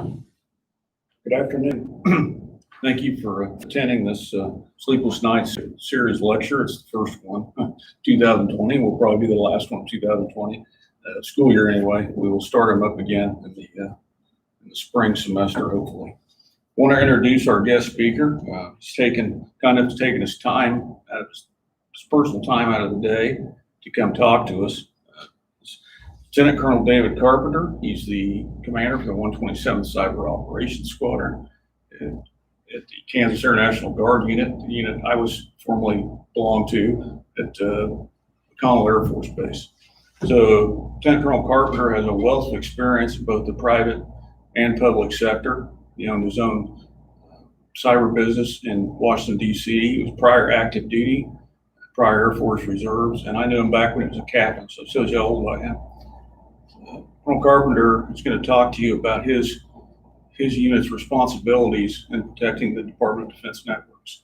Good afternoon. Thank you for attending this Sleepless Nights series lecture. It's the first one, 2020. Will probably be the last one, 2020 school year anyway. We will start them up again in the spring semester, hopefully. I want to introduce our guest speaker. He's taken his time out of his personal time out of the day to come talk to us. Lieutenant Colonel David Carpenter. He's the commander for the 127th Cyber Operations Squadron at the Kansas Air National Guard unit, the unit I was formerly belonged to at McConnell Air Force Base. So Lieutenant Colonel Carpenter has a wealth of experience in both the private and public sector. He owned his own cyber business in Washington, D.C. He was prior active duty, prior Air Force Reserves, and I knew him back when he was a captain, so it shows you how old I am. Colonel Carpenter is going to talk to you about his unit's responsibilities in protecting the Department of Defense networks.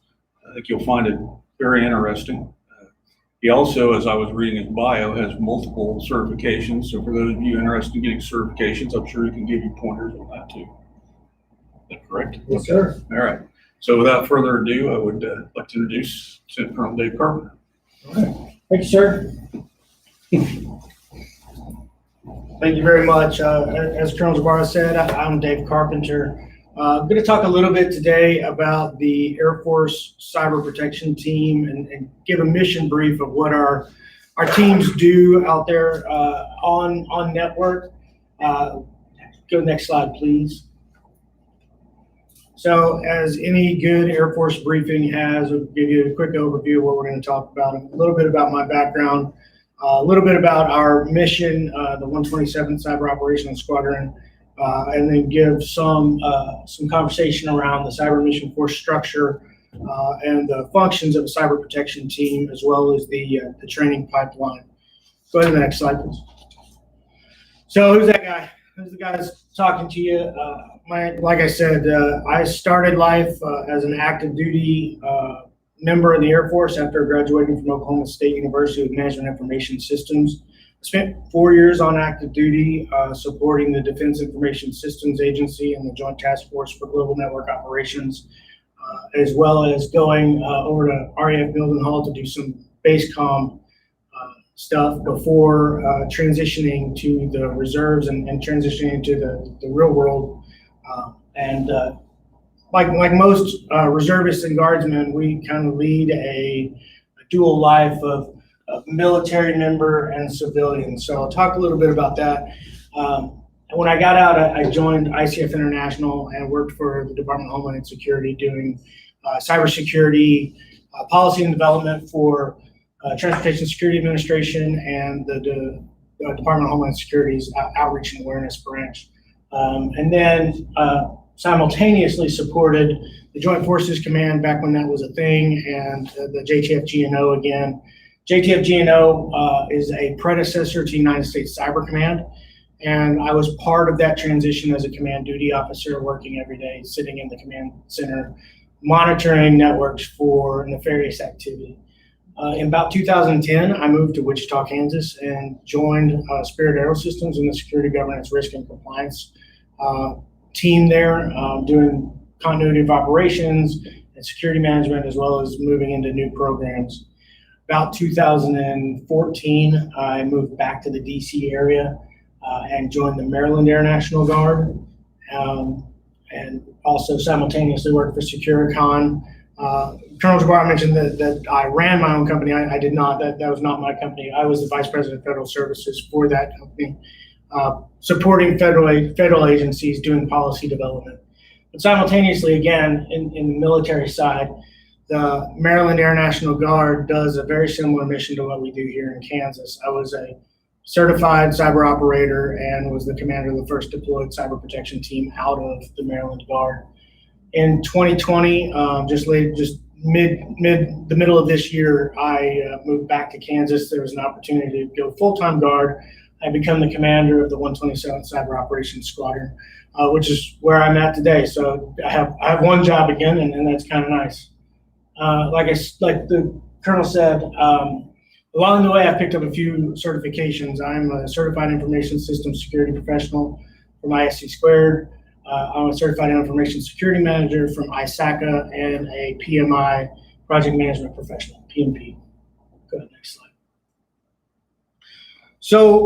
I think you'll find it very interesting. He also, as I was reading his bio, has multiple certifications. So for those of you interested in getting certifications, I'm sure he can give you pointers on that too. Is that correct? Yes, sir. All right. So without further ado, I would like to introduce Lieutenant Colonel Dave Carpenter. All right. Thank you, sir. Thank you very much. As Colonel Zabarra said, I'm Dave Carpenter. I'm going to talk a little bit today about the Air Force Cyber Protection Team and give a mission brief of what our teams do out there on network. Go next slide, please. So as any good Air Force briefing has, I'll give you a quick overview of what we're going to talk about, a little bit about my background, a little bit about our mission, the 127th Cyber Operations Squadron, and then give some conversation around the cyber mission force structure and the functions of a cyber protection team, as well as the training pipeline. Go ahead to the next slide, please. So who's that guy? Who's the guy that's talking to you? Like I said, I started life as an active duty member in the Air Force after graduating from Oklahoma State University with Management Information Systems. I spent 4 years on active duty supporting the Defense Information Systems Agency and the Joint Task Force for Global Network Operations, as well as going over to RAF Mildenhall to do some base comm stuff before transitioning to the reserves and transitioning to the real world. Like most reservists and guardsmen, we kind of lead a dual life of military member and civilian. So I'll talk a little bit about that. When I got out, I joined ICF International and worked for the Department of Homeland Security doing cybersecurity policy and development for Transportation Security Administration and the Department of Homeland Security's Outreach and Awareness Branch. And then simultaneously supported the Joint Forces Command back when that was a thing, and the JTF GNO again. JTF GNO is a predecessor to United States Cyber Command, and I was part of that transition as a command duty officer, working every day, sitting in the command center, monitoring networks for nefarious activity. In about 2010, I moved to Wichita, Kansas, and joined Spirit Aerosystems in the Security Governance, Risk, and Compliance team there, doing continuity of operations and security management, as well as moving into new programs. About 2014, I moved back to the DC area and joined the Maryland Air National Guard, and also simultaneously worked for Securicon. Colonel Zabarra mentioned that I ran my own company. I did not. That was not my company. I was the Vice President of Federal Services for that company, supporting federal agencies doing policy development. But simultaneously, again, in the military side, the Maryland Air National Guard does a very similar mission to what we do here in Kansas. I was a certified cyber operator and was the commander of the first deployed cyber protection team out of the Maryland Guard. In 2020, the middle of this year, I moved back to Kansas. There was an opportunity to go full-time guard. I become the commander of the 127th Cyber Operations Squadron, which is where I'm at today. So I have one job again, and that's kind of nice. Like the Colonel said, along the way, I've picked up a few certifications. I'm a certified information systems security professional from ISC Squared. I'm a Certified Information Security Manager from ISACA and a PMI, Project Management Professional, PMP. Go to the next slide. So,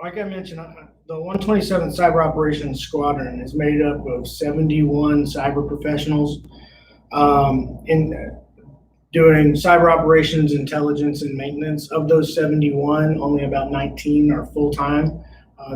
like I mentioned, the 127th Cyber Operations Squadron is made up of 71 cyber professionals in doing cyber operations, intelligence, and maintenance. Of those 71, only about 19 are full-time.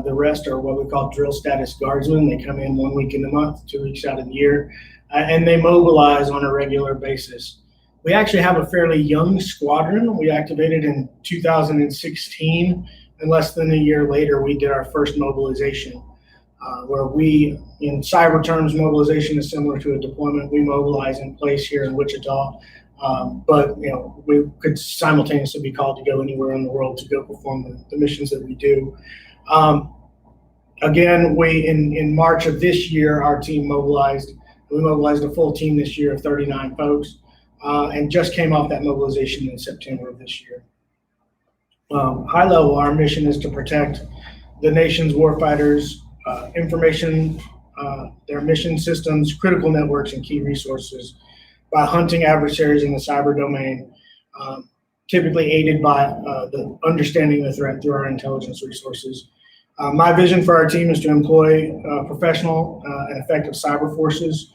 The rest are what we call drill status guardsmen. They come in 1 week in the month, 2 weeks out of the year, and they mobilize on a regular basis. We actually have a fairly young squadron. We activated in 2016, and less than a year later, we did our first mobilization, where we, in cyber terms, mobilization is similar to a deployment. We mobilize in place here in Wichita, but we could simultaneously be called to go anywhere in the world to go perform the missions that we do. Again, in March of this year, our team mobilized. We mobilized a full team this year of 39 folks, and just came off that mobilization in September of this year. High level, our mission is to protect the nation's warfighters' information, their mission systems, critical networks, and key resources by hunting adversaries in the cyber domain, typically aided by the understanding the threat through our intelligence resources. My vision for our team is to employ professional and effective cyber forces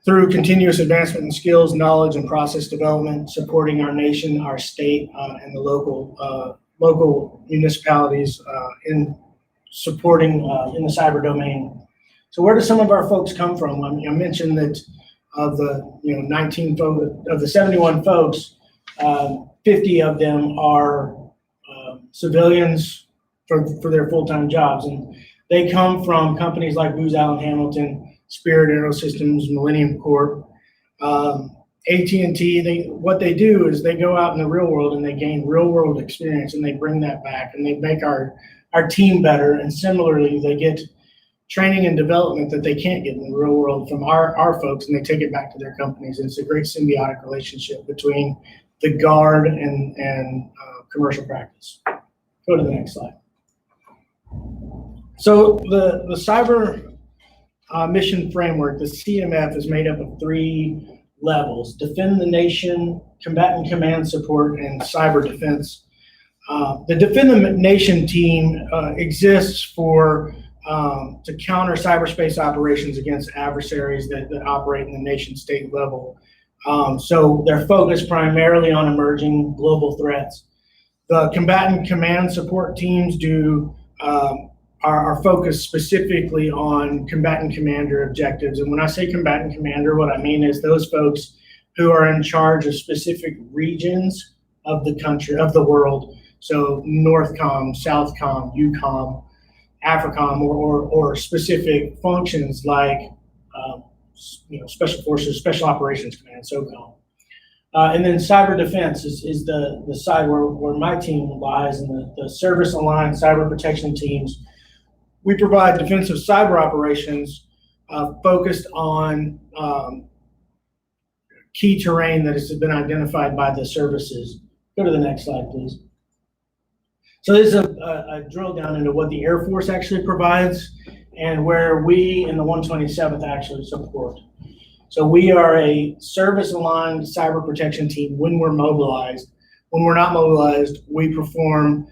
through continuous advancement in skills, knowledge, and process development, supporting our nation, our state, and the local municipalities in supporting in the cyber domain. So where do some of our folks come from? I mentioned that of the 19 folks, of the 71 folks, 50 of them are civilians for their full-time jobs, and they come from companies like Booz Allen Hamilton, Spirit Aerosystems, Millennium Corp, AT&T. What they do is they go out in the real world and they gain real-world experience, and they bring that back, and they make our team better. And similarly, they get training and development that they can't get in the real world from our folks, and they take it back to their companies. And it's a great symbiotic relationship between the Guard and commercial practice. Go to the next slide. So the cyber mission framework, the CMF, is made up of 3 levels: defend the nation, combatant command support, and cyber defense. The defend the nation team exists to counter cyberspace operations against adversaries that operate in the nation state level. So they're focused primarily on emerging global threats. The combatant command support teams are focused specifically on combatant commander objectives. And when I say combatant commander, what I mean is those folks who are in charge of specific regions of the country, of the world. So Northcom, Southcom, EUCOM, AFRICOM, or specific functions like Special Forces, Special Operations Command, SOCOM. And then cyber defense is the side where my team lies, and the service-aligned cyber protection teams. We provide defensive cyber operations focused on key terrain that has been identified by the services. Go to the next slide, please. So this is a drill down into what the Air Force actually provides and where we in the 127th actually support. So we are a service-aligned cyber protection team when we're mobilized. When we're not mobilized, we perform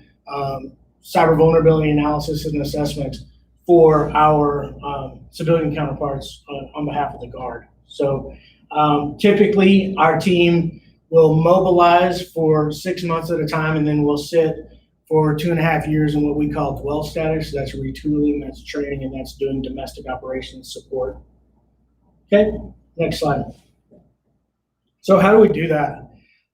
cyber vulnerability analysis and assessment for our civilian counterparts on behalf of the Guard. So typically our team will mobilize for 6 months at a time, and then we'll sit for 2.5 years in what we call dwell status. That's retooling, that's training, and that's doing domestic operations support. Okay, next slide. So how do we do that?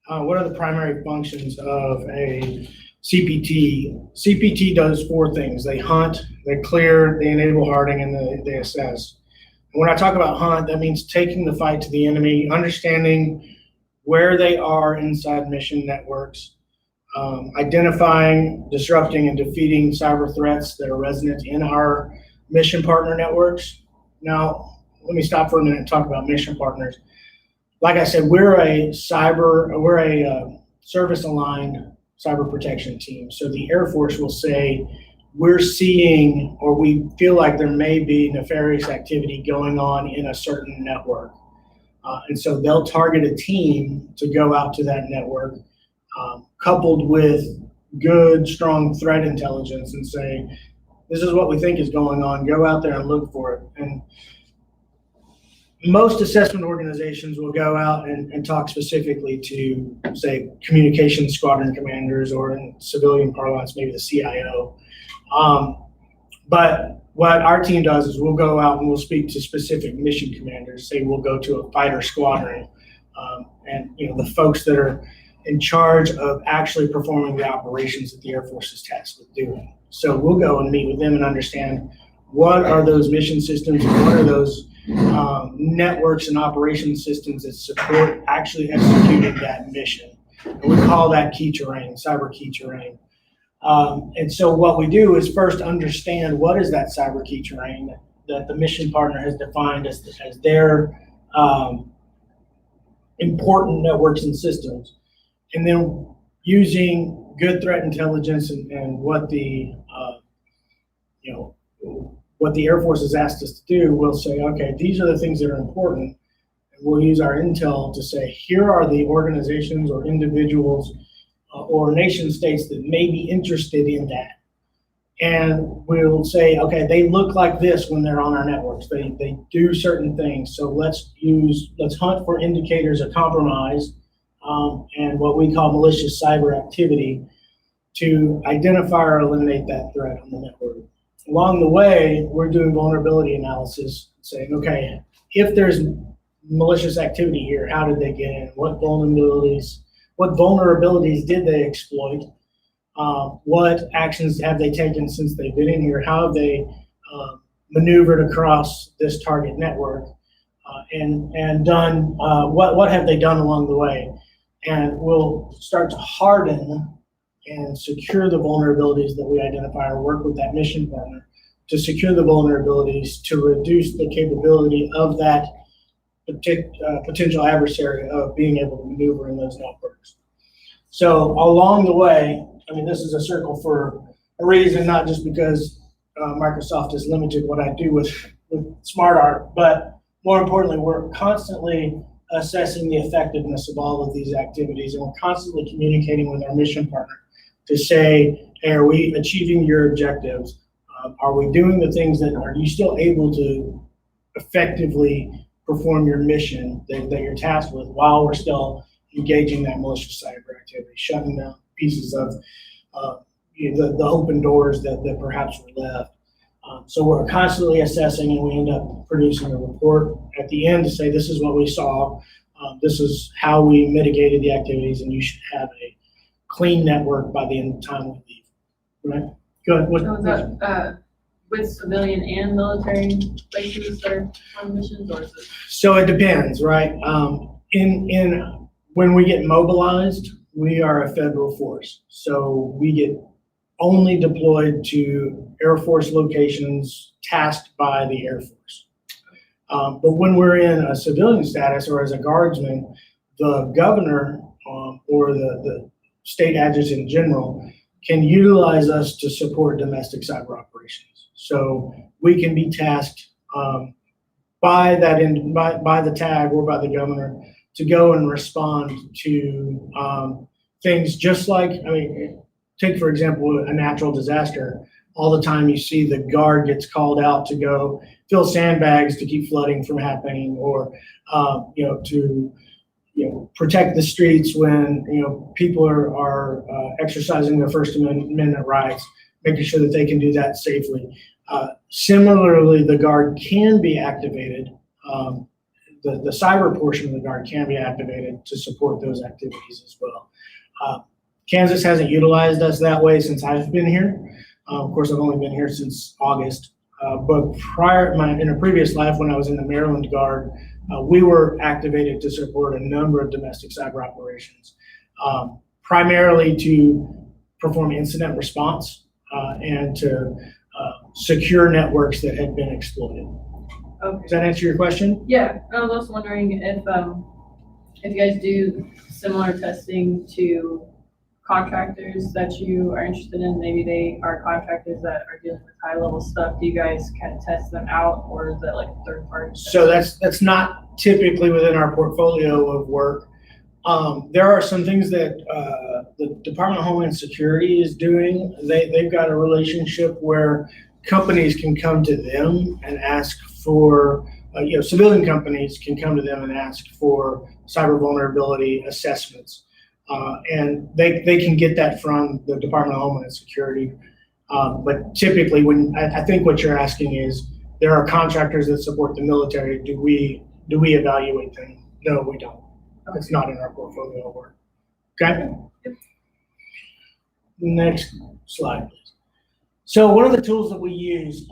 What are the primary functions of a CPT? CPT does 4 things. They hunt, they clear, they enable harding, and they assess. And when I talk about hunt, that means taking the fight to the enemy, understanding where they are inside mission networks, identifying, disrupting, and defeating cyber threats that are resonant in our mission partner networks. Now, let me stop for a minute and talk about mission partners. Like I said, we're a service-aligned cyber protection team. So the Air Force will say, we're seeing, or we feel like there may be nefarious activity going on in a certain network. And so they'll target a team to go out to that network, coupled with good, strong threat intelligence, and say, this is what we think is going on, go out there and look for it. And most assessment organizations will go out and talk specifically to, say, communications squadron commanders, or in civilian parlance, maybe the CIO. But what our team does is we'll go out and we'll speak to specific mission commanders. Say we'll go to a fighter squadron, and the folks that are in charge of actually performing the operations that the Air Force is tasked with doing. So we'll go and meet with them and understand what are those mission systems, and what are those networks and operation systems that support actually executing that mission. And we call that key terrain, cyber key terrain. And so what we do is first understand what is that cyber key terrain that the mission partner has defined as their important networks and systems. And then using good threat intelligence and what the what the Air Force has asked us to do, we'll say, okay, these are the things that are important. And we'll use our intel to say, here are the organizations or individuals or nation states that may be interested in that. And we'll say, okay, they look like this when they're on our networks. They do certain things. So let's hunt for indicators of compromise and what we call malicious cyber activity to identify or eliminate that threat on the network. Along the way, we're doing vulnerability analysis, saying, okay, if there's malicious activity here, how did they get in? What vulnerabilities did they exploit? What actions have they taken since they've been in here? How have they maneuvered across this target network? And done what have they done along the way? And we'll start to harden and secure the vulnerabilities that we identify, or work with that mission partner to secure the vulnerabilities to reduce the capability of that potential adversary of being able to maneuver in those networks. So along the way, I mean, this is a circle for a reason, not just because Microsoft has limited what I do with SmartArt, but more importantly, we're constantly assessing the effectiveness of all of these activities, and we're constantly communicating with our mission partner to say, hey, are we achieving your objectives? Are we doing the things are you still able to effectively perform your mission that you're tasked with while we're still engaging that malicious cyber activity, shutting down pieces of the open doors that perhaps were left. So we're constantly assessing, and we end up producing a report at the end to say, this is what we saw, this is how we mitigated the activities, and you should have a clean network by the end of the time we leave. Right? Go ahead. So is that with civilian and military bases that are on missions, or is it? So it depends, right? When we get mobilized, we are a federal force. So we get only deployed to Air Force locations tasked by the Air Force. But when we're in a civilian status or as a guardsman, the governor or the state adjutant general can utilize us to support domestic cyber operations. So we can be tasked by the tag or by the governor to go and respond to things just like, take for example, a natural disaster. All the time you see the guard gets called out to go fill sandbags to keep flooding from happening, or to protect the streets when people are exercising their First Amendment rights, making sure that they can do that safely. Similarly, the guard can be activated. The cyber portion of the guard can be activated to support those activities as well. Kansas hasn't utilized us that way since I've been here. Of course, I've only been here since August. But in a previous life, when I was in the Maryland Guard, we were activated to support a number of domestic cyber operations, primarily to perform incident response and to secure networks that had been exploited. Okay. Does that answer your question? Yeah, I was also wondering if you guys do similar testing to contractors that you are interested in? Maybe they are contractors that are dealing with high level stuff. Do you guys kind of test them out, or is that like a third party? So that's not typically within our portfolio of work. There are some things that the Department of Homeland Security is doing. They've got a relationship where companies can come to them and ask for, civilian companies can come to them and ask for cyber vulnerability assessments. And they can get that from the Department of Homeland Security. But typically, I think what you're asking is, there are contractors that support the military. Do we evaluate them? No, we don't. It's not in our portfolio of work. Okay? Yep. Next slide, please. So one of the tools that we use,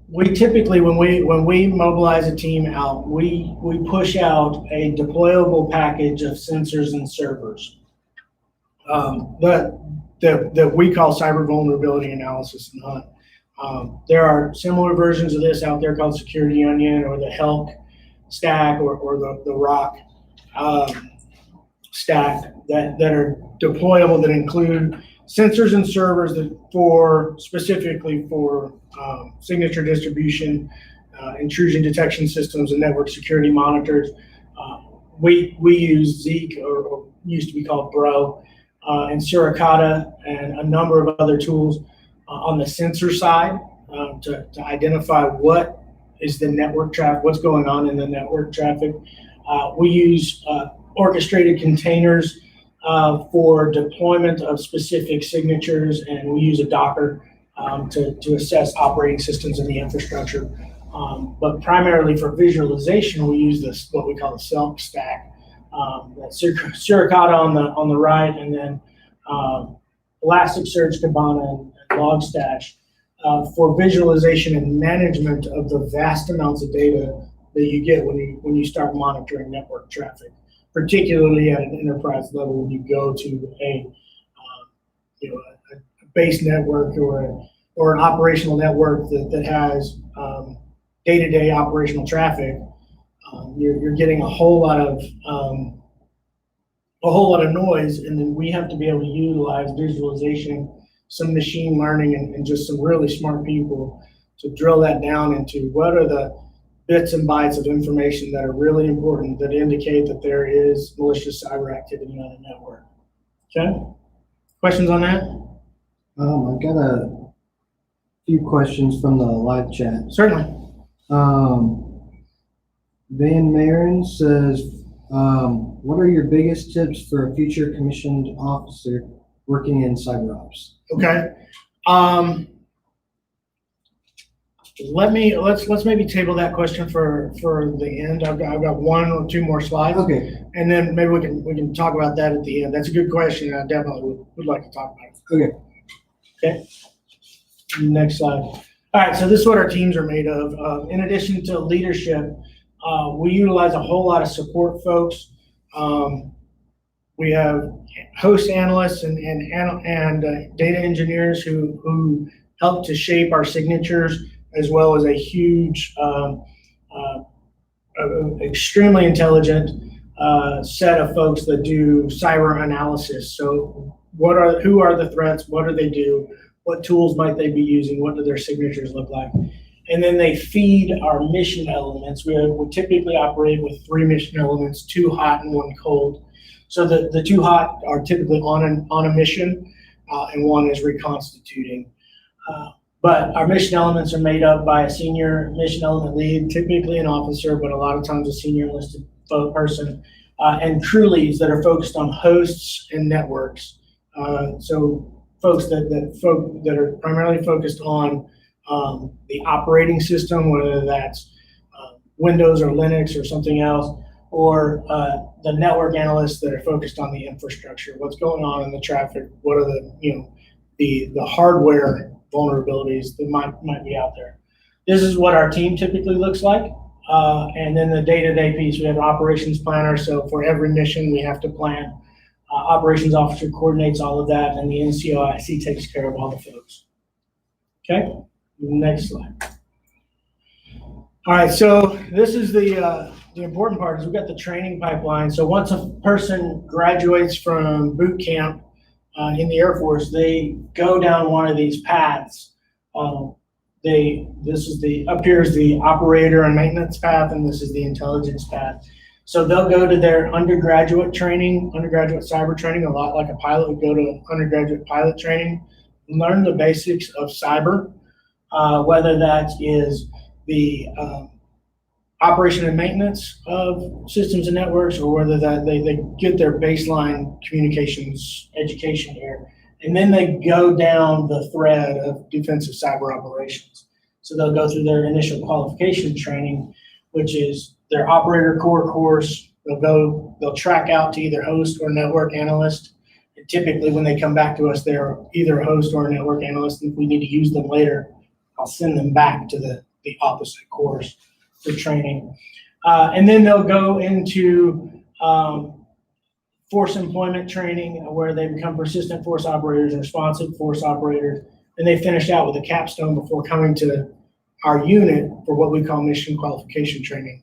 we typically, when we mobilize a team out, we push out a deployable package of sensors and servers that we call cyber vulnerability analysis and hunt. There are similar versions of this out there called Security Onion or the Helk stack or the Rock stack that are deployable, that include sensors and servers that specifically for signature distribution, intrusion detection systems, and network security monitors. We use Zeek, or used to be called Bro, and Suricata, and a number of other tools on the sensor side to identify what is the network traffic, what's going on in the network traffic. We use orchestrated containers for deployment of specific signatures, and we use a Docker to assess operating systems in the infrastructure. But primarily for visualization, we use what we call the Selk stack. That's Suricata on the right, and then Elasticsearch, Kibana, and Logstash for visualization and management of the vast amounts of data that you get when you start monitoring network traffic, particularly at an enterprise level. When you go to a base network or an operational network that has day-to-day operational traffic, you're getting a whole lot of noise, and then we have to be able to utilize visualization, some machine learning, and just some really smart people to drill that down into what are the bits and bytes of information that are really important that indicate that there is malicious cyber activity on the network. Okay? Questions on that? I got a few questions from the live chat. Certainly. Van Maren says, what are your biggest tips for a future commissioned officer working in cyber ops? Okay. Let's maybe table that question for the end. I've got one or two more slides. Okay. And then maybe we can talk about that at the end. That's a good question. I definitely would like to talk about it. Okay. Okay. Next slide. All right. So this is what our teams are made of. In addition to leadership, we utilize a whole lot of support folks. We have host analysts and data engineers who help to shape our signatures, as well as a huge, extremely intelligent set of folks that do cyber analysis. So who are the threats? What do they do? What tools might they be using? What do their signatures look like? And then they feed our mission elements. We typically operate with 3 mission elements, 2 hot and 1 cold. So the 2 hot are typically on a mission, and 1 is reconstituting. But our mission elements are made up by a senior mission element lead, typically an officer, but a lot of times a senior enlisted person, and crew leads that are focused on hosts and networks. So folks that are primarily focused on the operating system, whether that's Windows or Linux or something else, or the network analysts that are focused on the infrastructure, what's going on in the traffic, what are the hardware vulnerabilities that might be out there. This is what our team typically looks like. And then the day-to-day piece, we have an operations planner. So for every mission, we have to plan. Operations officer coordinates all of that, and the NCOIC takes care of all the folks. Okay, next slide. All right, so this is the important part, is we've got the training pipeline. So once a person graduates from boot camp, in the Air Force, they go down one of these paths. Up here is the operator and maintenance path, and this is the intelligence path. So they'll go to their undergraduate training, undergraduate cyber training, a lot like a pilot would go to undergraduate pilot training, learn the basics of cyber, whether that is the operation and maintenance of systems and networks, or whether that they get their baseline communications education here. And then they go down the thread of defensive cyber operations. So they'll go through their initial qualification training, which is their operator core course. They'll track out to either host or network analyst. And typically when they come back to us, they're either a host or a network analyst. If we need to use them later, I'll send them back to the opposite course for training. And then they'll go into force employment training, where they become persistent force operators and responsive force operators. And they finish out with a capstone before coming to our unit for what we call mission qualification training.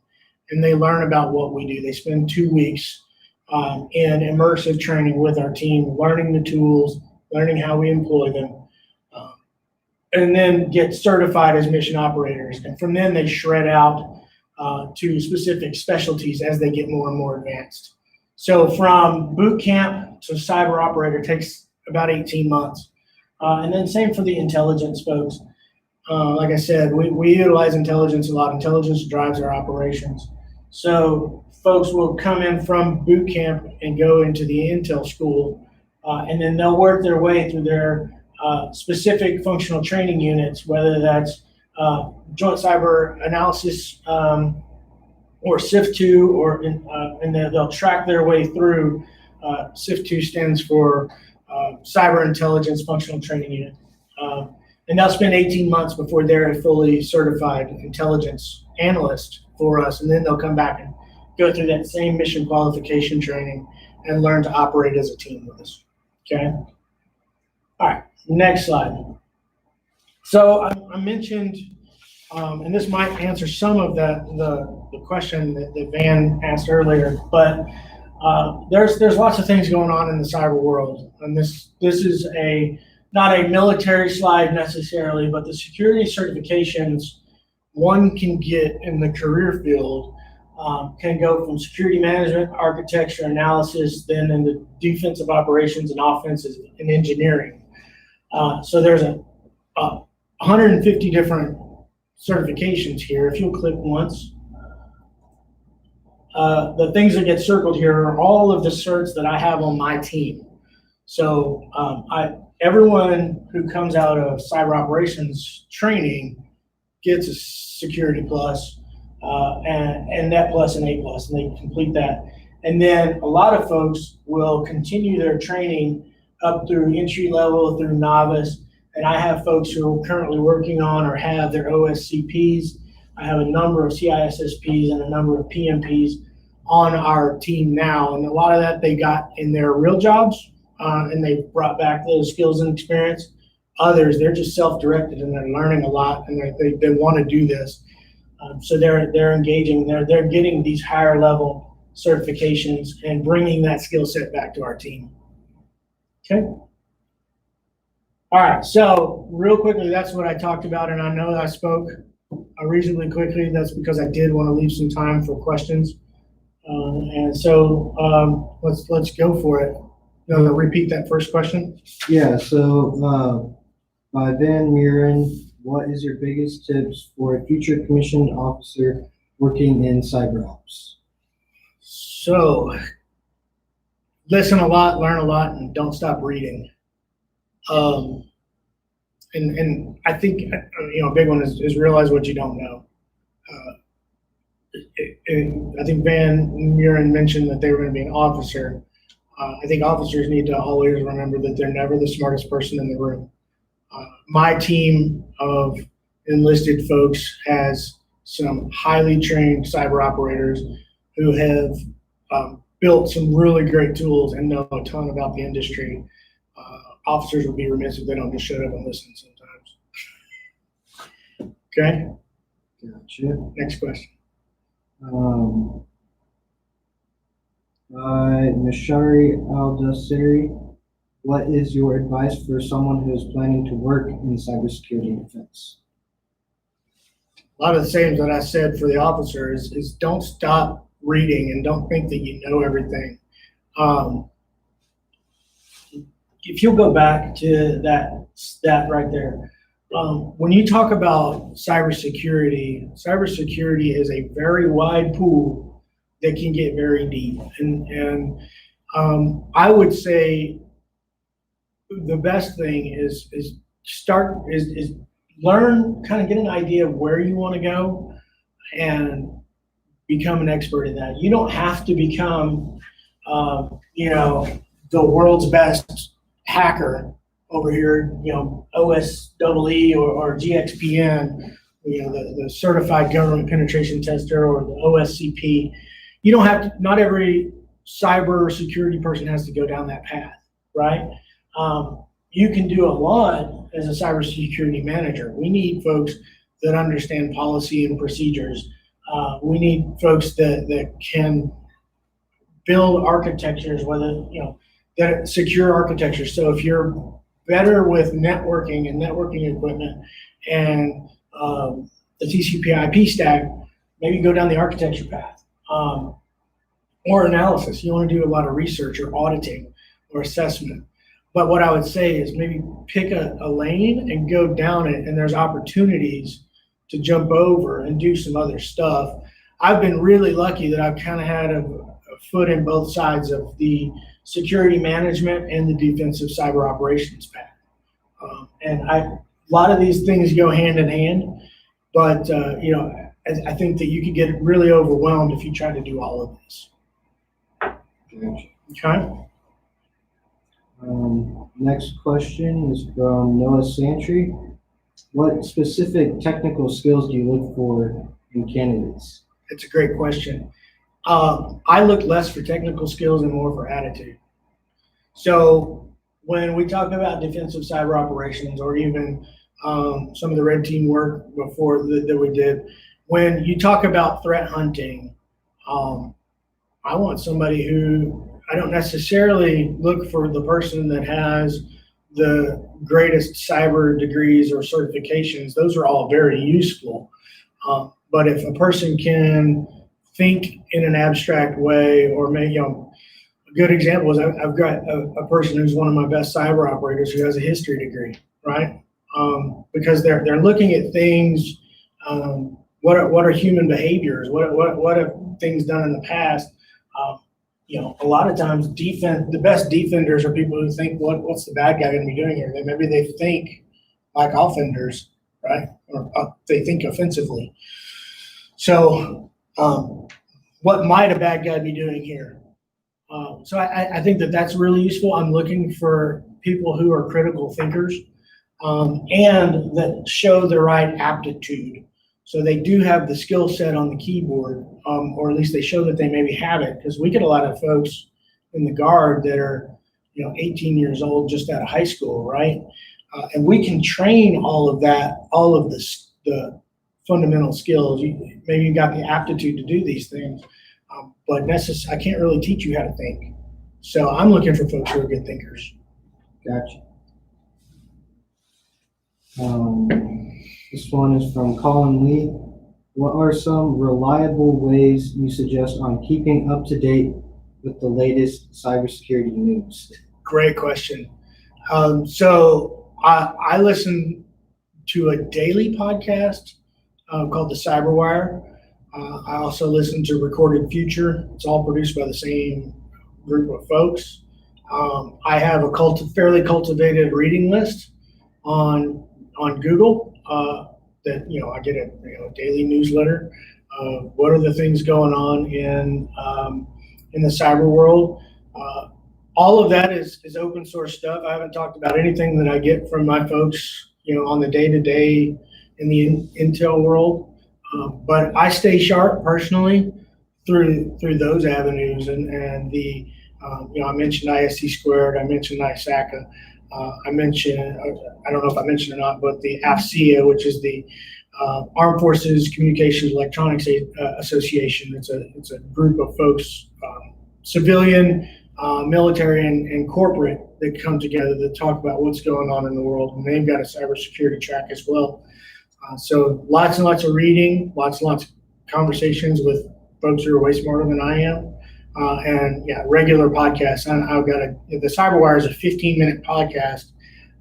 And they learn about what we do. They spend 2 weeks in immersive training with our team, learning the tools, learning how we employ them, and then get certified as mission operators. And from then they shred out to specific specialties as they get more and more advanced. So from boot camp to cyber operator takes about 18 months. And then same for the intelligence folks. Like I said, we utilize intelligence a lot. Intelligence drives our operations. So folks will come in from boot camp and go into the intel school, and then they'll work their way through their specific functional training units, whether that's joint cyber analysis or SIF2, or and they'll track their way through. SIF2 stands for Cyber Intelligence Functional Training Unit. And they'll spend 18 months before they're a fully certified intelligence analyst for us. And then they'll come back and go through that same mission qualification training and learn to operate as a team with us. Okay? All right, next slide. So I mentioned, and this might answer some of the question that Van asked earlier, but there's lots of things going on in the cyber world. And this is not a military slide necessarily, but the security certifications one can get in the career field can go from security management, architecture, analysis, then into defensive operations and offenses and engineering. So there's 150 different certifications here. If you'll click once, the things that get circled here are all of the certs that I have on my team. So everyone who comes out of cyber operations training gets a Security Plus, and Net Plus and A Plus, and they complete that. And then a lot of folks will continue their training up through entry level, through novice. And I have folks who are currently working on or have their OSCPs. I have a number of CISSPs and a number of PMPs on our team now. And a lot of that they got in their real jobs, and they brought back those skills and experience. Others, they're just self-directed and they're learning a lot, and they want to do this. So they're engaging, they're getting these higher level certifications and bringing that skill set back to our team. Okay. All right, so real quickly, that's what I talked about, and I know that I spoke reasonably quickly. That's because I did want to leave some time for questions. And so let's go for it. Repeat that first question. Yeah, so by Van Muren, what is your biggest tips for a future commissioned officer working in cyber ops? So listen a lot, learn a lot, and don't stop reading. And I think a big one is realize what you don't know. I think Van Muren mentioned that they were going to be an officer. I think officers need to always remember that they're never the smartest person in the room. My team of enlisted folks has some highly trained cyber operators who have built some really great tools and know a ton about the industry. Officers would be remiss if they don't just shut up and listen sometimes. Okay? Gotcha. Next question. Nashari Al-Dasseri, What is your advice for someone who is planning to work in cybersecurity defense? A lot of the same that I said for the officer is don't stop reading and don't think that you know everything. If you'll go back to that stat right there, when you talk about cybersecurity is a very wide pool that can get very deep. And I would say the best thing is learn, kind of get an idea of where you want to go and become an expert in that. You don't have to become, the world's best hacker over here, OSEE or GXPN, the certified government penetration tester or the OSCP. You don't have to, not every cyber security person has to go down that path, right? You can do a lot as a cybersecurity manager. We need folks that understand policy and procedures. We need folks that can build architectures, that secure architecture. So if you're better with networking and networking equipment and the TCP/IP stack, maybe go down the architecture path or analysis. You want to do a lot of research or auditing or assessment. But what I would say is maybe pick a lane and go down it, and there's opportunities to jump over and do some other stuff. I've been really lucky that I've kind of had a foot in both sides of the security management and the defensive cyber operations path. And a lot of these things go hand in hand, but I think that you could get really overwhelmed if you try to do all of this. Okay. Next question is from Noah Santry. What specific technical skills do you look for in candidates? It's a great question. I look less for technical skills and more for attitude. So when we talk about defensive cyber operations or even some of the red team work before that we did, when you talk about threat hunting, I want somebody who, I don't necessarily look for the person that has the greatest cyber degrees or certifications. Those are all very useful. But if a person can think in an abstract way, or maybe, a good example is I've got a person who's one of my best cyber operators who has a history degree, right? Because they're looking at things, what are human behaviors? What have things done in the past? A lot of times the best defenders are people who think, what's the bad guy going to be doing here? Maybe they think like offenders, right? Or they think offensively. So what might a bad guy be doing here? So I think that's really useful. I'm looking for people who are critical thinkers and that show the right aptitude. So they do have the skill set on the keyboard, or at least they show that they maybe have it, because we get a lot of folks in the Guard that are 18 years old, just out of high school, right? And we can train all of that, all of the fundamental skills. Maybe you got the aptitude to do these things, but I can't really teach you how to think. So I'm looking for folks who are good thinkers. Gotcha. This one is from Colin Lee. What are some reliable ways you suggest on keeping up to date with the latest cybersecurity news? Great question. So I listen to a daily podcast called The Cyberwire. I also listen to Recorded Future. It's all produced by the same group of folks. I have a fairly cultivated reading list on Google that I get a daily newsletter. What are the things going on in the cyber world? All of that is open source stuff. I haven't talked about anything that I get from my folks, on the day-to-day in the Intel world. But I stay sharp personally through those avenues and the I mentioned ISC squared. I mentioned ISACA. I mentioned, I don't know if I mentioned or not, but the AFCEA, which is the Armed Forces Communications Electronics Association. It's a group of folks, civilian military and corporate that come together to talk about what's going on in the world. And they've got a cybersecurity track as well. So lots and lots of reading, lots and lots of conversations with folks who are way smarter than I am. And yeah, regular podcasts. I've got the CyberWire is a 15-minute podcast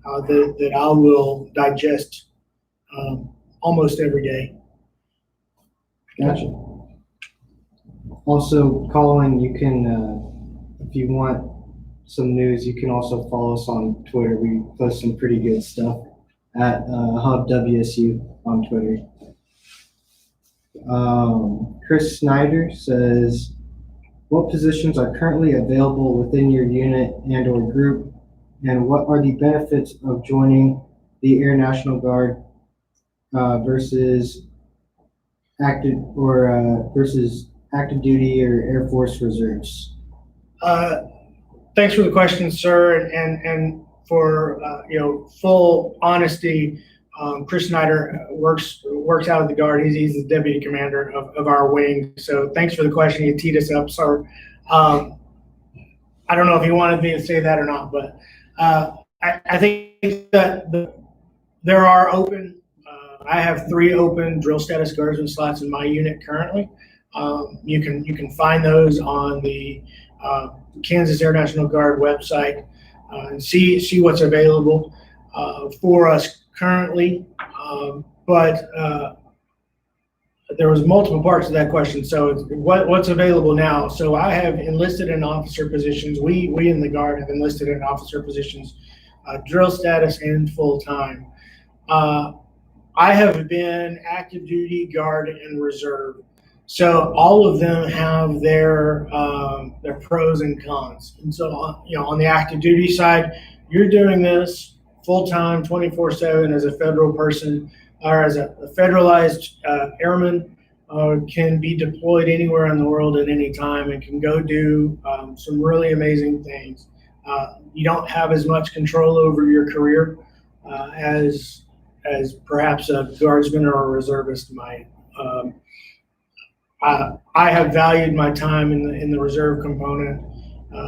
that I will digest almost every day. Gotcha. Also, Colin, you can, if you want some news, you can also follow us on Twitter. We post some pretty good stuff at Hub WSU on Twitter. Chris Snyder says, what positions are currently available within your unit and or group, and what are the benefits of joining the Air National Guard versus active duty or Air Force Reserves? Thanks for the question, sir, and for full honesty. Chris Snyder works out of the Guard. He's the deputy commander of our wing. So thanks for the question. You teed us up, sir. I don't know if you wanted me to say that or not, but I think that there are open. I have 3 open drill status guardsman slots in my unit currently. You can find those on the Kansas Air National Guard website and see what's available for us currently, but there was multiple parts of that question. So it's what's available now. So I have enlisted in officer positions. We in the Guard have enlisted in officer positions, drill status and full time. I have been active duty, Guard, and reserve. So all of them have their pros and cons. And so on the active duty side, you're doing this full-time, 24/7 as a federal person or as a federalized airman, can be deployed anywhere in the world at any time and can go do some really amazing things. You don't have as much control over your career as perhaps a guardsman or a reservist might. I have valued my time in the reserve component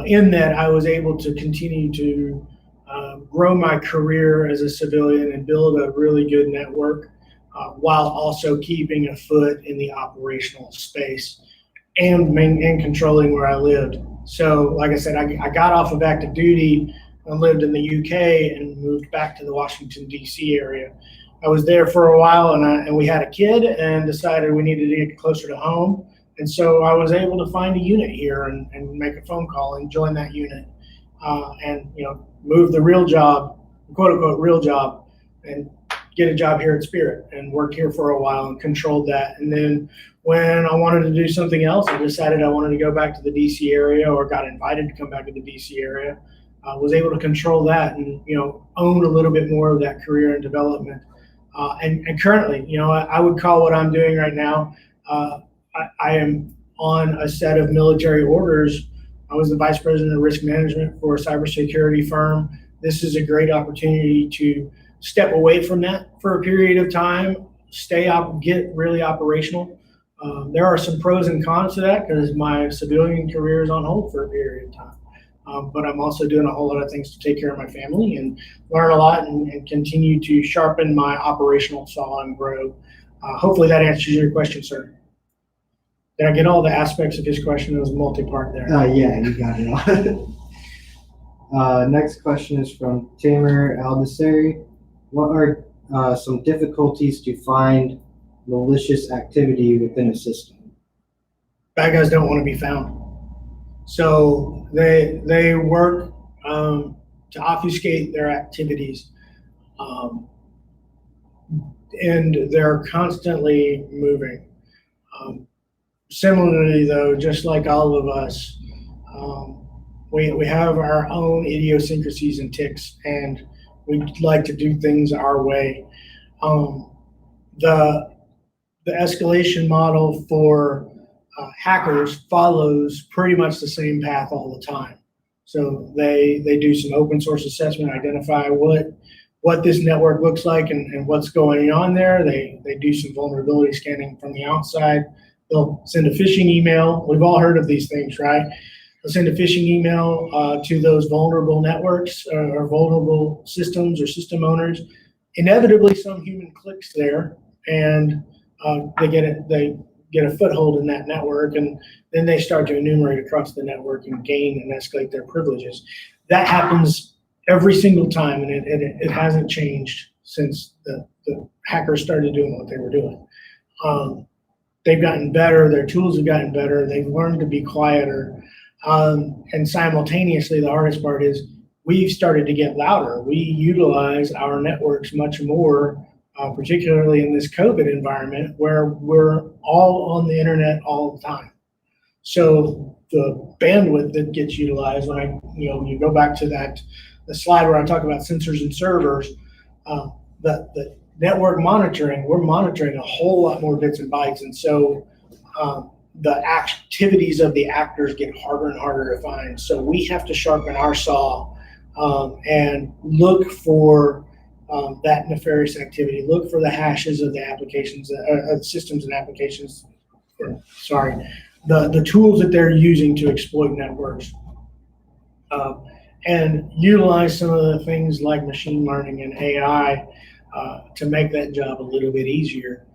in that I was able to continue to grow my career as a civilian and build a really good network while also keeping a foot in the operational space and controlling where I lived. So like I said, I got off of active duty and lived in the UK and moved back to the Washington, D.C. area. I was there for a while and we had a kid and decided we needed to get closer to home. And so I was able to find a unit here and make a phone call and join that unit and move the real job, quote unquote real job, and get a job here at Spirit and work here for a while and controlled that. And then when I wanted to do something else, I decided I wanted to go back to the DC area or got invited to come back to the DC area. I was able to control that and, own a little bit more of that career and development. And currently, I would call what I'm doing right now, I am on a set of military orders. I was the vice president of risk management for a cybersecurity firm. This is a great opportunity to step away from that for a period of time, get really operational. There are some pros and cons to that because my civilian career is on hold for a period of time. But I'm also doing a whole lot of things to take care of my family and learn a lot and continue to sharpen my operational saw and grow. Hopefully that answers your question, sir. Did I get all the aspects of his question? It was multi-part there. Yeah, you got it all. Next question is from Tamer Aldasari. What are some difficulties to find malicious activity within a system? Bad guys don't want to be found. So they work to obfuscate their activities. And they're constantly moving. Similarly, though, just like all of us, we have our own idiosyncrasies and tics, and we like to do things our way. The escalation model for hackers follows pretty much the same path all the time. So they do some open source assessment, identify what this network looks like and what's going on there. They do some vulnerability scanning from the outside. They'll send a phishing email. We've all heard of these things, right? they'll send a phishing email to those vulnerable networks or vulnerable systems or system owners. Inevitably, some human clicks there, and they get a foothold in that network, and then they start to enumerate across the network and gain and escalate their privileges. That happens every single time, and it hasn't changed since the hackers started doing what they were doing. They've gotten better, their tools have gotten better, they've learned to be quieter, and simultaneously, the hardest part is we've started to get louder. We utilize our networks much more, particularly in this COVID environment where we're all on the internet all the time. So the bandwidth that gets utilized when you go back to the slide where I talk about sensors and servers, the network monitoring, we're monitoring a whole lot more bits and bytes. And so the activities of the actors get harder and harder to find. So we have to sharpen our saw and look for that nefarious activity, look for the hashes of the applications, of systems and applications, the tools that they're using to exploit networks. And utilize some of the things like machine learning and AI to make that job a little bit easier.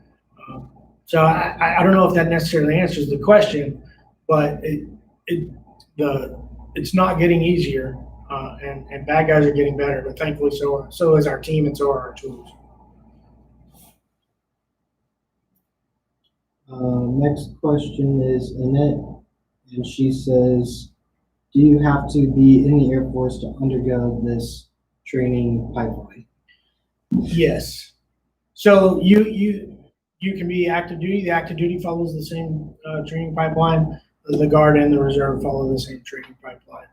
So I don't know if that necessarily answers the question, but it's not getting easier, and bad guys are getting better, but thankfully so is our team and so are our tools. Next question is Annette, and she says, do you have to be in the Air Force to undergo this training pipeline? Yes. So you can be active duty. The active duty follows the same training pipeline. The Guard and the Reserve follow the same training pipeline.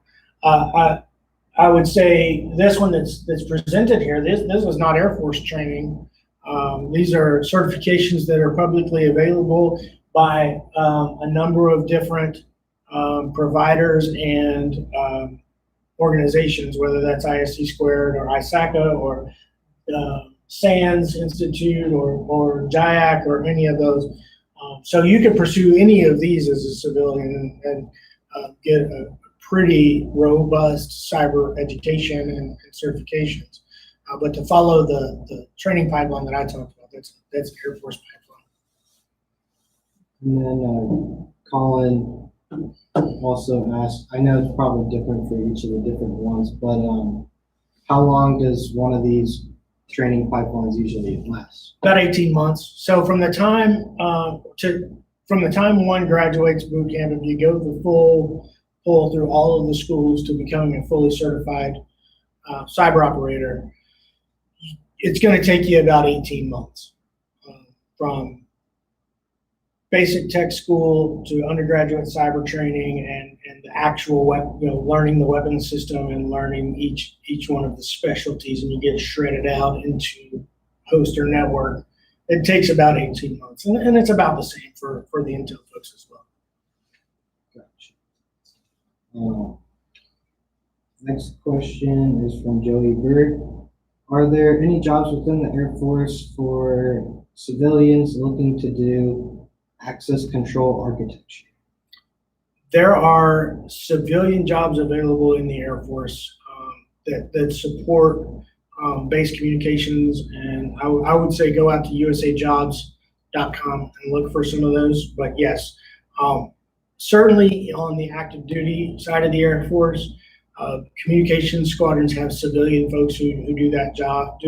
I would say this one that's presented here, this was not Air Force training. These are certifications that are publicly available by a number of different providers and organizations, whether that's ISC Squared or ISACA or SANS Institute or JIAC or any of those. So you can pursue any of these as a civilian and get a pretty robust cyber education and certifications. But to follow the training pipeline that I talked about, that's Air Force pipeline. And then Colin also asked, I know it's probably different for each of the different ones, but how long does one of these training pipelines usually last? About 18 months. So from the time one graduates boot camp, if you go the full through all of the schools to becoming a fully certified cyber operator, it's going to take you about 18 months from basic tech school to undergraduate cyber training and the actual learning the weapon system and learning each one of the specialties, and you get shredded out into host or network. It takes about 18 months, and it's about the same for the Intel folks as well. Gotcha. Next question is from Joey Bird. Are there any jobs within the Air Force for civilians looking to do access control architecture? There are civilian jobs available in the Air Force that support base communications, and I would say go out to usajobs.com and look for some of those. But yes, certainly on the active duty side of the Air Force, communications squadrons have civilian folks who do that job,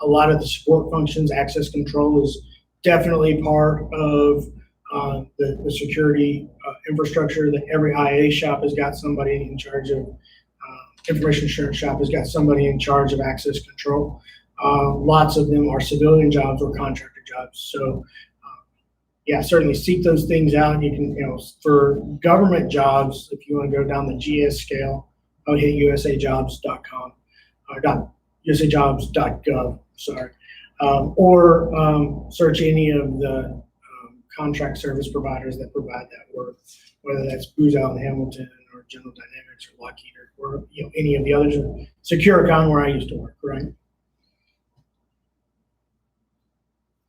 a lot of the support functions. Access control is definitely part of the security infrastructure. That every IA shop has got somebody in charge of, information assurance shop has got somebody in charge of access control. Lots of them are civilian jobs or contractor jobs. So yeah, certainly seek those things out. You can, for government jobs, if you want to go down the GS scale, I would hit usajobs.com or usajobs.gov, sorry. Or search any of the contract service providers that provide that work, whether that's Booz Allen Hamilton or General Dynamics or Lockheed or any of the others. Securicon, where I used to work, right?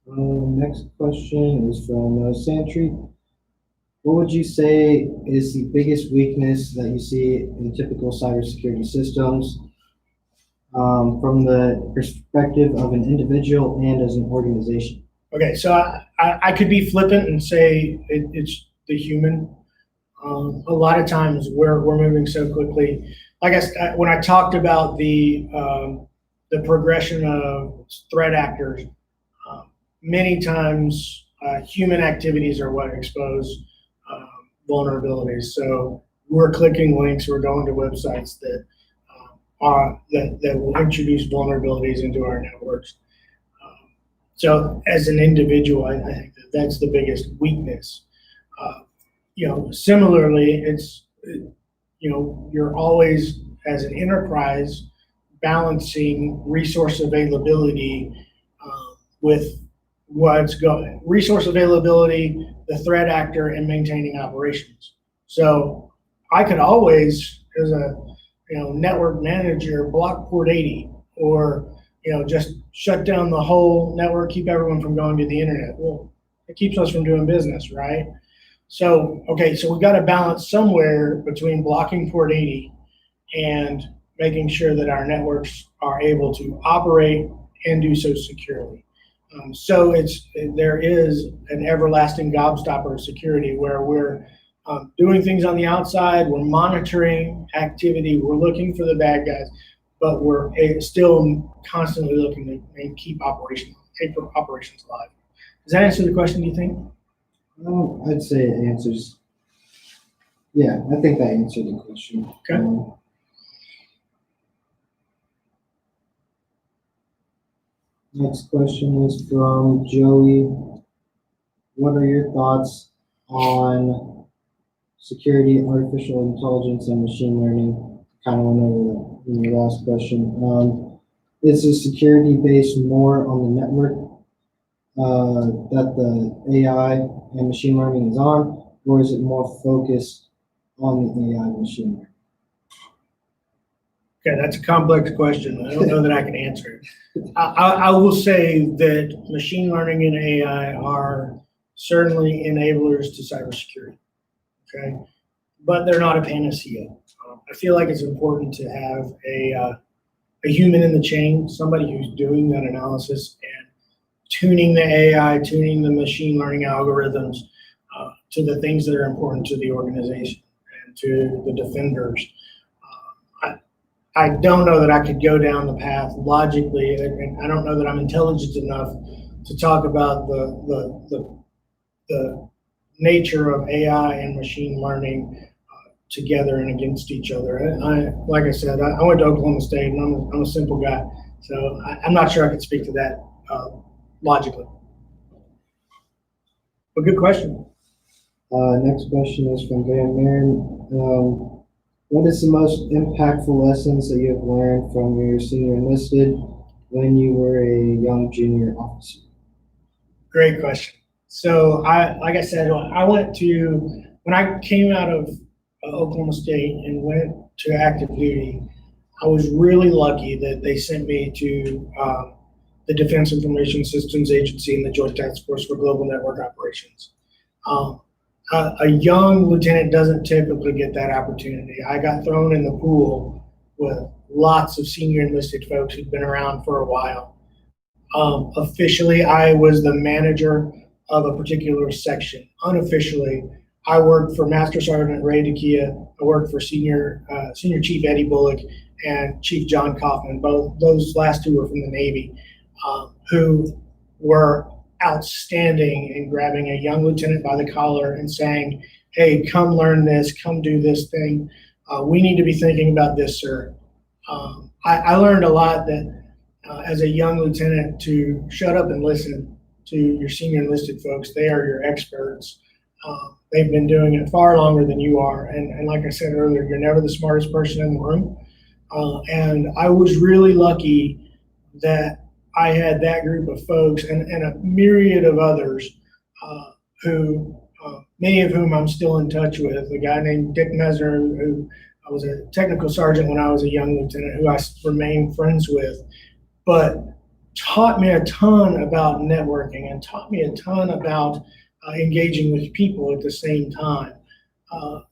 Next question is from Santry. what would you say is the biggest weakness that you see in typical cybersecurity systems, from the perspective of an individual and as an organization? Okay, so I could be flippant and say it's the human. A lot of times we're moving so quickly. Like when I talked about the progression of threat actors, many times human activities are what expose vulnerabilities. So we're clicking links, we're going to websites that that will introduce vulnerabilities into our networks. So as an individual, I think that's the biggest weakness. Similarly, you're always, as an enterprise, balancing resource availability with resource availability, the threat actor, and maintaining operations. So I could always, as a network manager, block port 80, or just shut down the whole network, keep everyone from going to the internet. Well, it keeps us from doing business, right? So, so we got to balance somewhere between blocking port 80 and making sure that our networks are able to operate and do so securely. So there is an everlasting gobstopper of security where we're doing things on the outside, we're monitoring activity, we're looking for the bad guys, but we're still constantly looking to keep operations alive. Does that answer the question, do you think? I'd say it answers. Yeah, I think that answered the question. Okay. Next question is from Joey. What are your thoughts on security, artificial intelligence, and machine learning? Kind of went over that in the last question. Is the security based more on the network that the AI and machine learning is on, or is it more focused on the AI and machine learning? Okay, that's a complex question. I don't know that I can answer it. I will say that machine learning and AI are certainly enablers to cybersecurity, okay? But they're not a panacea. I feel like it's important to have a human in the chain, somebody who's doing that analysis and tuning the AI, tuning the machine learning algorithms to the things that are important to the organization and to the defenders. I don't know that I could go down the path logically, and I don't know that I'm intelligent enough to talk about the nature of AI and machine learning together and against each other. Like I said, I went to Oklahoma State, and I'm a simple guy, so I'm not sure I could speak to that logically. But good question. Next question is from Van Maren. What is the most impactful lessons that you have learned from your senior enlisted when you were a young junior officer? Great question. So like I said, when I came out of Oklahoma State and went to active duty, I was really lucky that they sent me to the Defense Information Systems Agency and the Joint Task Force for Global Network Operations. A young lieutenant doesn't typically get that opportunity. I got thrown in the pool with lots of senior enlisted folks who'd been around for a while. Officially, I was the manager of a particular section. Unofficially, I worked for Master Sergeant Ray DeKia. I worked for Senior Chief Eddie Bullock and Chief John Kaufman. Both those last two were from the Navy, who were outstanding in grabbing a young lieutenant by the collar and saying, "Hey, come learn this, come do this thing. We need to be thinking about this, sir." I learned a lot that as a young lieutenant to shut up and listen to your senior enlisted folks. They are your experts. They've been doing it far longer than you are. And like I said earlier, you're never the smartest person in the room. And I was really lucky that I had that group of folks and a myriad of others who, many of whom I'm still in touch with. A guy named Dick Mesner, who I was a technical sergeant when I was a young lieutenant, who I remain friends with, but taught me a ton about networking and taught me a ton about engaging with people at the same time.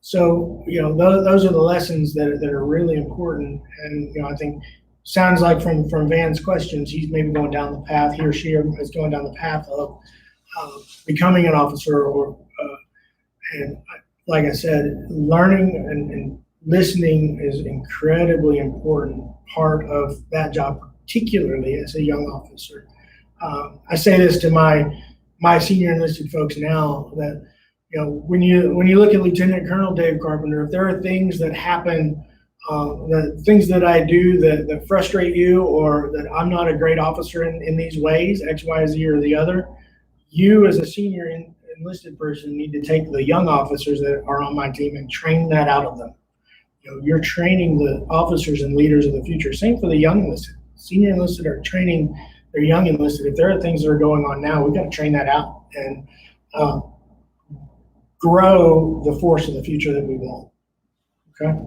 So, those are the lessons that are really important. And, I think sounds like from Van's questions, he's maybe going down the path, he or she is going down the path of becoming an officer and like I said, learning and listening is incredibly important part of that job, particularly as a young officer. I say this to my senior enlisted folks now that, when you look at Lieutenant Colonel Dave Carpenter, if there are things that happen, the things that I do that frustrate you, or that I'm not a great officer in these ways, X, Y, Z, or the other, you as a senior enlisted person need to take the young officers that are on my team and train that out of them. You're training the officers and leaders of the future. Same for the young enlisted. Senior enlisted are training their young enlisted. If there are things that are going on now, we've got to train that out and grow the force of the future that we want. Okay?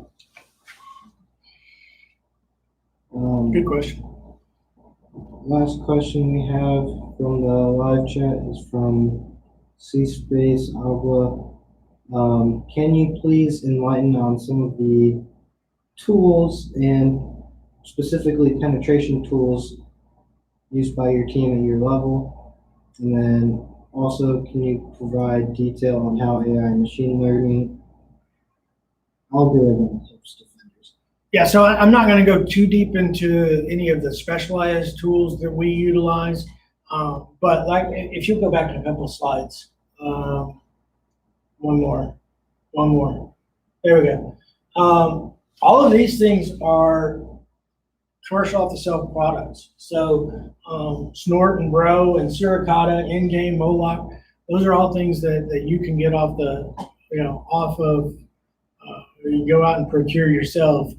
Good question. Last question we have from the live chat is from C-Space Agua. Can you please enlighten on some of the tools and specifically penetration tools used by your team at your level? And then also, can you provide detail on how AI and machine learning algorithm helps defenders? Yeah, so I'm not going to go too deep into any of the specialized tools that we utilize, but like if you go back to a couple of slides, one more. There we go. All of these things are commercial off-the-shelf products. So Snort and Bro and Suricata, In-Game, Moloch, those are all things that you can get off you go out and procure yourself.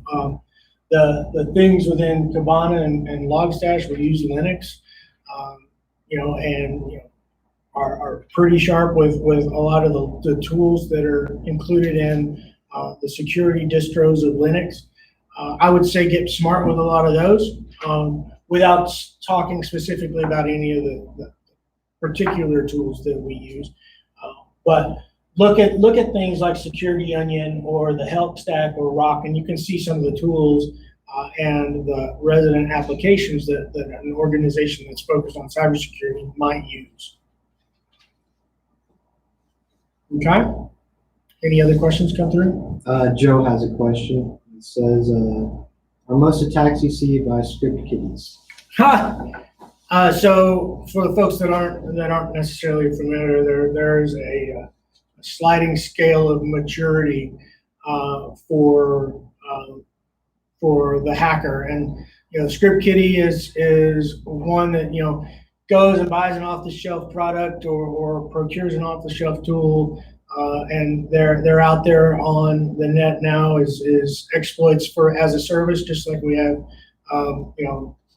The things within Kibana and Logstash, we use Linux, are pretty sharp with a lot of the tools that are included in the security distros of Linux. I would say get smart with a lot of those without talking specifically about any of the particular tools that we use. But look at things like Security Onion or the Help Stack or Rock, and you can see some of the tools and the resident applications that an organization that's focused on cybersecurity might use. Okay. Any other questions come through? Joe has a question. It says, are most attacks you see by script kiddies? So for the folks that aren't necessarily familiar, there's a sliding scale of maturity for the hacker, and script kiddie is one that goes and buys an off-the-shelf product or procures an off-the-shelf tool, and they're out there on the net now is exploits for as a service, just like we have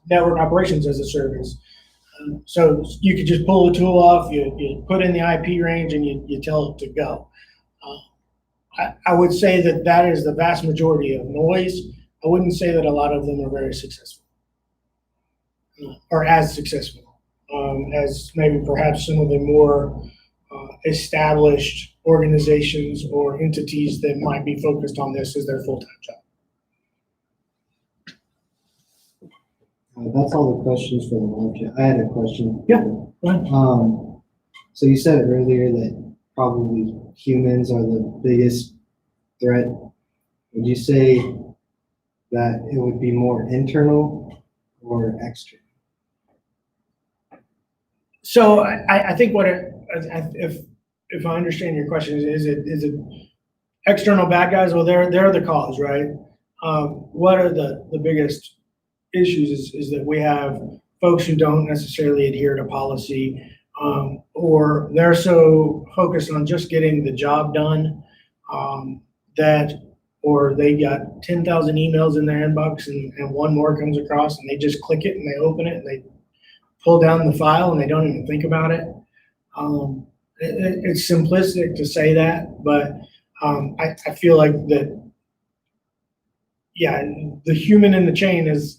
network operations as a service. So you could just pull the tool off, you put in the IP range, and you tell it to go. I would say that is the vast majority of noise. I wouldn't say that a lot of them are very successful or as successful as maybe perhaps some of the more established organizations or entities that might be focused on this as their full-time job. That's all the questions for the live chat. I had a question. Yeah, go ahead. So you said earlier that probably humans are the biggest threat. Would you say that it would be more internal or external? So I think if I understand your question, is it external bad guys? Well, they're the cause, right? What are the biggest issues is that we have folks who don't necessarily adhere to policy, or they're so focused on just getting the job done or they got 10,000 emails in their inbox and one more comes across and they just click it and they open it and they pull down the file and they don't even think about it. It's simplistic to say that, but I feel like that, yeah, the human in the chain is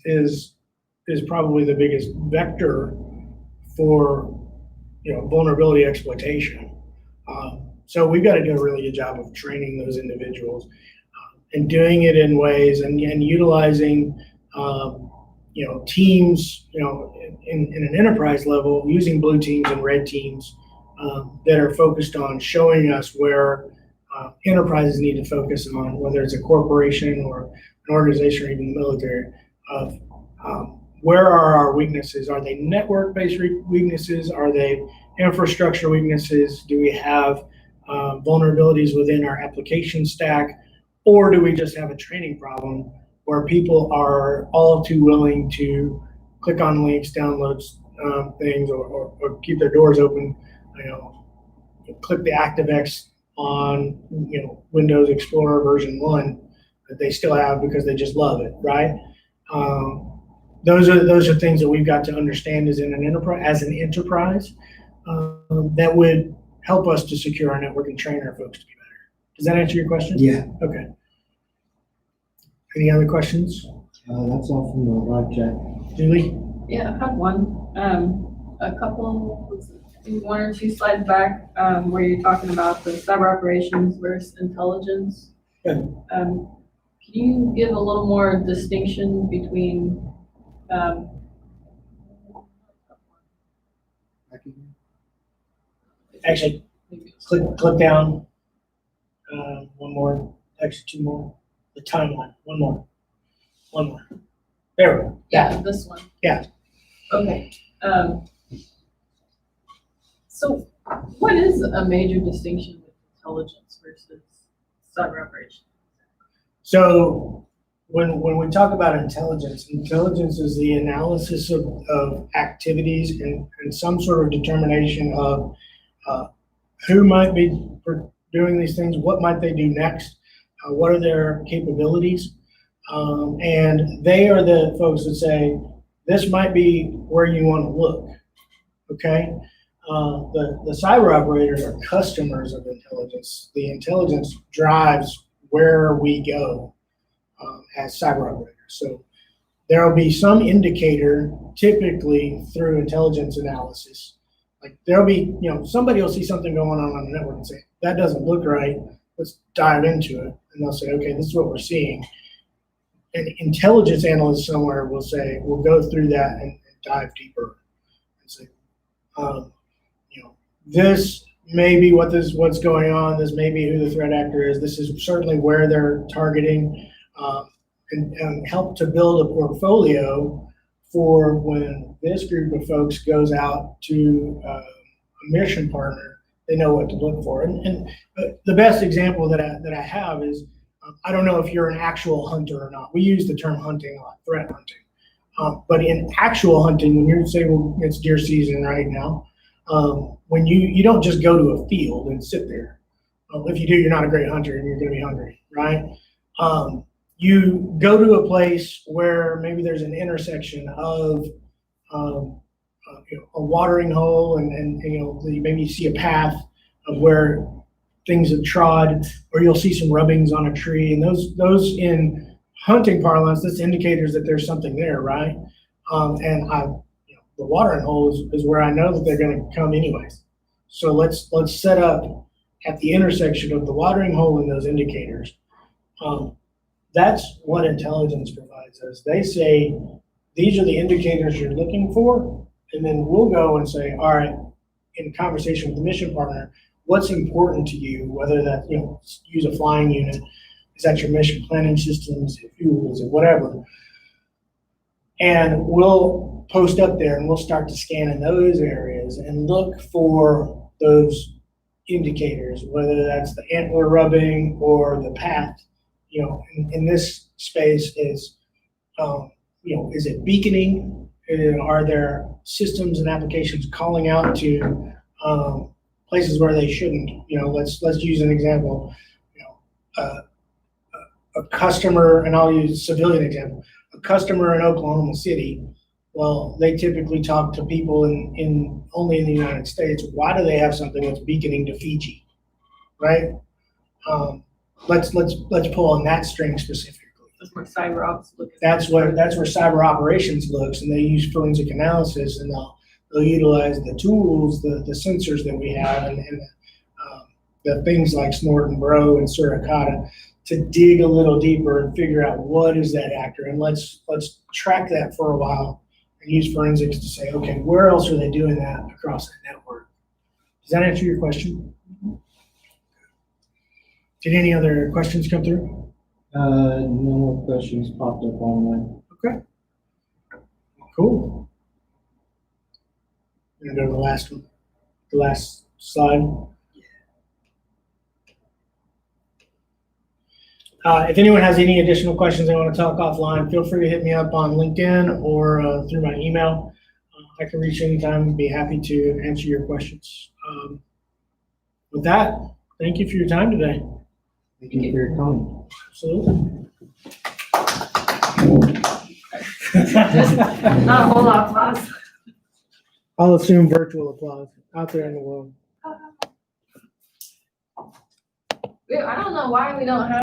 probably the biggest vector for vulnerability exploitation. So we've got to do a really good job of training those individuals and doing it in ways and utilizing, teams, in an enterprise level, using blue teams and red teams that are focused on showing us where enterprises need to focus on, whether it's a corporation or an organization or even the military, of where are our weaknesses? Are they network-based weaknesses? Are they infrastructure weaknesses? Do we have vulnerabilities within our application stack? Or do we just have a training problem where people are all too willing to click on links, download things, or keep their doors open, click the ActiveX on Windows Explorer version 1 that they still have because they just love it, right? Those are things that we've got to understand as an enterprise that would help us to secure our network and train our folks to be better. Does that answer your question? Yeah. Okay. Any other questions? That's all from the live chat. Julie? Yeah, I have one. A couple, one or two slides back, where you're talking about the cyber operations versus intelligence. Yeah. Can you give a little more distinction between, Actually, click down. One more, actually two more. The timeline, one more. There we go. yeah, this one? Yeah. Okay. So what is a major distinction with intelligence versus cyber operations? So when we talk about intelligence is the analysis of activities and some sort of determination of who might be doing these things, what might they do next, what are their capabilities, and they are the folks that say, this might be where you want to look, okay? The cyber operators are customers of intelligence. The intelligence drives where we go as cyber operators. So there will be some indicator, typically through intelligence analysis. Like there'll be, somebody will see something going on the network and say, that doesn't look right, let's dive into it. And they'll say, okay, this is what we're seeing. An intelligence analyst somewhere will say, we'll go through that and dive deeper and say, this may be what's going on. This may be who the threat actor is. This is certainly where they're targeting, and help to build a portfolio for when this group of folks goes out to a mission partner, they know what to look for. And the best example that I have is, I don't know if you're an actual hunter or not. We use the term hunting a lot, threat hunting. But in actual hunting, when you say, well, it's deer season right now, when you don't just go to a field and sit there. If you do, you're not a great hunter and you're going to be hungry, right? You go to a place where maybe there's an intersection of a watering hole and maybe you see a path of where things have trod, or you'll see some rubbings on a tree, and those in hunting parlance, that's indicators that there's something there, right? The watering hole is where I know that they're going to come anyways. So let's set up at the intersection of the watering hole and those indicators. That's what intelligence provides us. They say, these are the indicators you're looking for, and then we'll go and say, all right, in conversation with the mission partner, what's important to you, whether that, use a flying unit, is that your mission planning systems, fuels, or whatever. And we'll post up there and we'll start to scan in those areas and look for those indicators, whether that's the antler rubbing or the path. In this space is, is it beaconing? Are there systems and applications calling out to places where they shouldn't? Let's use an example. A customer, and I'll use a civilian example. A customer in Oklahoma City, well, they typically talk to people in only in the United States. Why do they have something that's beaconing to Fiji, right? Let's pull on that string specifically. That's where cyber ops look. That's where cyber operations looks, and they use forensic analysis, and they'll utilize the tools, the sensors that we have, and the things like snort and bro and suricata to dig a little deeper and figure out what is that actor, and let's track that for a while and use forensics to say, okay, where else are they doing that across the network? Does that answer your question? Did any other questions come through? No more questions popped up online. Okay. Cool. I'm gonna go to the last one, the last slide. If anyone has any additional questions they want to talk offline, feel free to hit me up on LinkedIn or through my email. I can reach anytime and be happy to answer your questions. With that, thank you for your time today. Thank you for your comment. Absolutely. Not a whole lot of applause. I'll assume virtual applause out there in the world. I don't know why we don't have